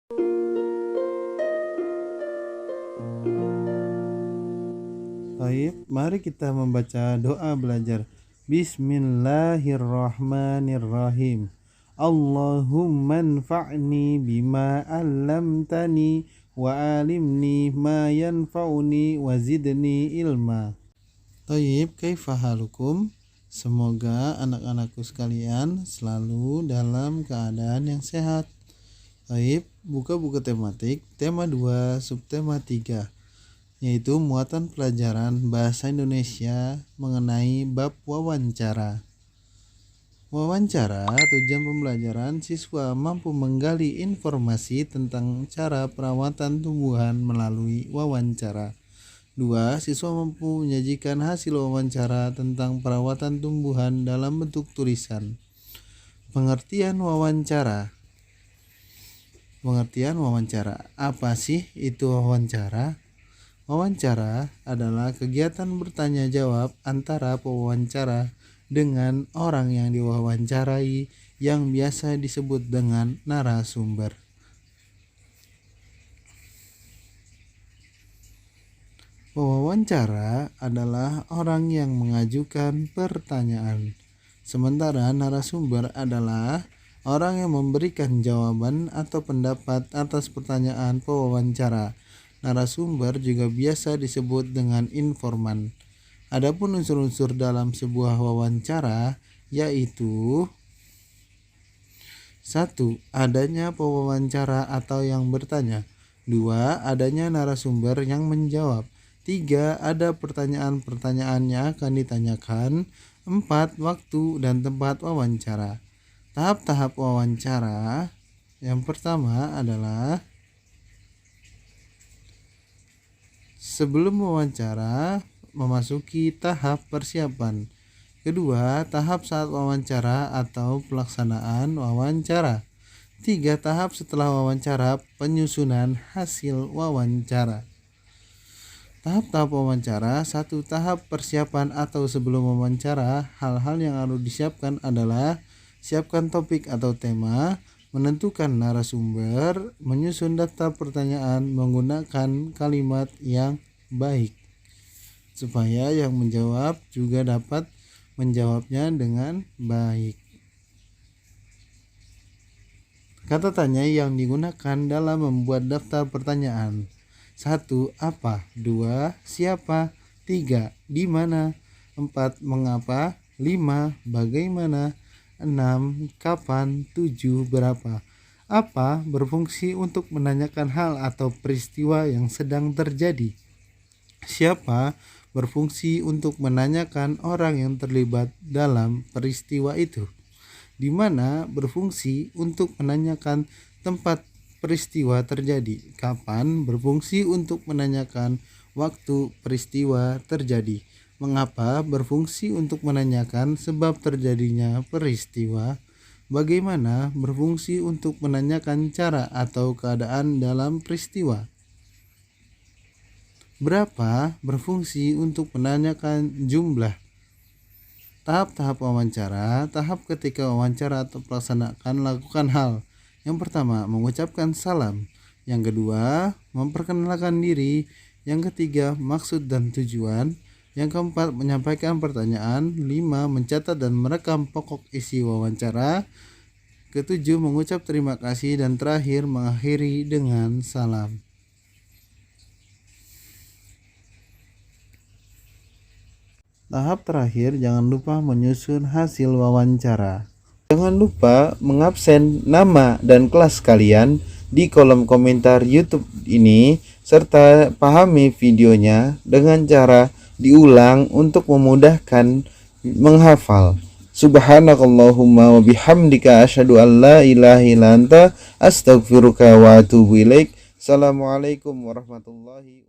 Baik, mari kita membaca doa belajar. Bismillahirrahmanirrahim. Allahumma anfa'ni bima 'allamtani wa alimni ma yanfa'uni wa zidni ilma. Baik, kaifa halukum? Semoga anak-anakku sekalian selalu dalam keadaan yang sehat. Baik, buka buku tematik, tema 2, subtema 3. Yaitu muatan pelajaran bahasa Indonesia mengenai bab wawancara. Wawancara tujuan pembelajaran siswa mampu menggali informasi tentang cara perawatan tumbuhan melalui wawancara. 2. Siswa mampu menyajikan hasil wawancara tentang perawatan tumbuhan dalam bentuk tulisan. Pengertian wawancara. Apa sih itu wawancara? Wawancara adalah kegiatan bertanya jawab antara pewawancara dengan orang yang diwawancarai yang biasa disebut dengan narasumber. Pewawancara adalah orang yang mengajukan pertanyaan, sementara narasumber adalah orang yang memberikan jawaban atau pendapat atas pertanyaan pewawancara. Narasumber juga biasa disebut dengan informan. Adapun unsur-unsur dalam sebuah wawancara yaitu 1. Adanya pewawancara atau yang bertanya. 2. Adanya narasumber yang menjawab. 3. Ada pertanyaan-pertanyaan yang akan ditanyakan. 4. Waktu dan tempat wawancara. Tahap-tahap wawancara. Yang pertama adalah sebelum wawancara, memasuki tahap persiapan. Kedua, tahap saat wawancara atau pelaksanaan wawancara. 3. Tahap setelah wawancara, penyusunan hasil wawancara. Tahap-tahap wawancara. 1. Tahap persiapan atau sebelum wawancara. Hal-hal yang harus disiapkan adalah siapkan topik atau tema, menentukan narasumber, menyusun daftar pertanyaan, menggunakan kalimat yang baik supaya yang menjawab juga dapat menjawabnya dengan baik. Kata tanya yang digunakan dalam membuat daftar pertanyaan. 1. Apa? 2. Siapa? 3. Di mana? 4. Mengapa? 5. Bagaimana? 6. Kapan? 7. Berapa? Apa berfungsi untuk menanyakan hal atau peristiwa yang sedang terjadi. Siapa berfungsi untuk menanyakan orang yang terlibat dalam peristiwa itu. Di mana berfungsi untuk menanyakan tempat peristiwa terjadi. Kapan berfungsi untuk menanyakan waktu peristiwa terjadi. Mengapa berfungsi untuk menanyakan sebab terjadinya peristiwa. Bagaimana berfungsi untuk menanyakan cara atau keadaan dalam peristiwa. Berapa berfungsi untuk menanyakan jumlah. Tahap-tahap wawancara. Tahap ketika wawancara atau pelaksanaan lakukan hal. Yang pertama, mengucapkan salam. Yang kedua, memperkenalkan diri. Yang ketiga, maksud dan tujuan. Yang keempat, menyampaikan pertanyaan. 5. Mencatat dan merekam pokok isi wawancara. Ketujuh, mengucap terima kasih. Dan terakhir, mengakhiri dengan salam. Tahap terakhir, jangan lupa menyusun hasil wawancara. Jangan lupa mengabsen nama dan kelas kalian di kolom komentar YouTube ini, serta pahami videonya dengan cara diulang untuk memudahkan menghafal. Subhanakallahumma wa bihamdika asyhadu an la ilaha illa anta astaghfiruka wa atubu ilaik. Assalamualaikum warahmatullahi wabarakatuh.